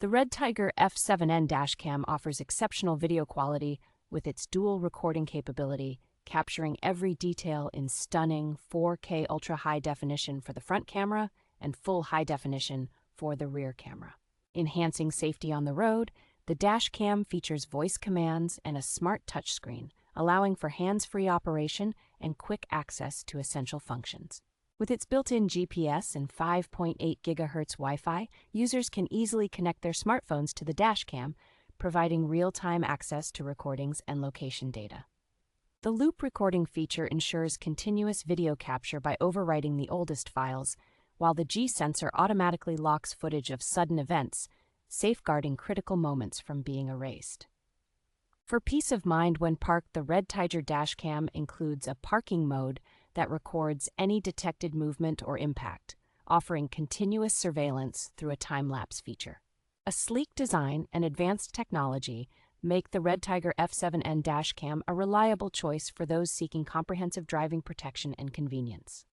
The REDTIGER F7N Dash Cam offers exceptional video quality with its dual recording capability, capturing every detail in stunning 4K ultra-high definition for the front camera and full high definition for the rear camera. Enhancing safety on the road, the dash cam features voice commands and a smart touchscreen, allowing for hands-free operation and quick access to essential functions. With its built-in GPS and 5.8 Gigahertz Wi-Fi, users can easily connect their smartphones to the dash cam, providing real-time access to recordings and location data. The loop recording feature ensures continuous video capture by overwriting the oldest files, while the G sensor automatically locks footage of sudden events, safeguarding critical moments from being erased. For peace of mind when parked, the REDTIGER Dash Cam includes a parking mode that records any detected movement or impact, offering continuous surveillance through a time-lapse feature. A sleek design and advanced technology make the REDTIGER F7N Dash Cam a reliable choice for those seeking comprehensive driving protection and convenience.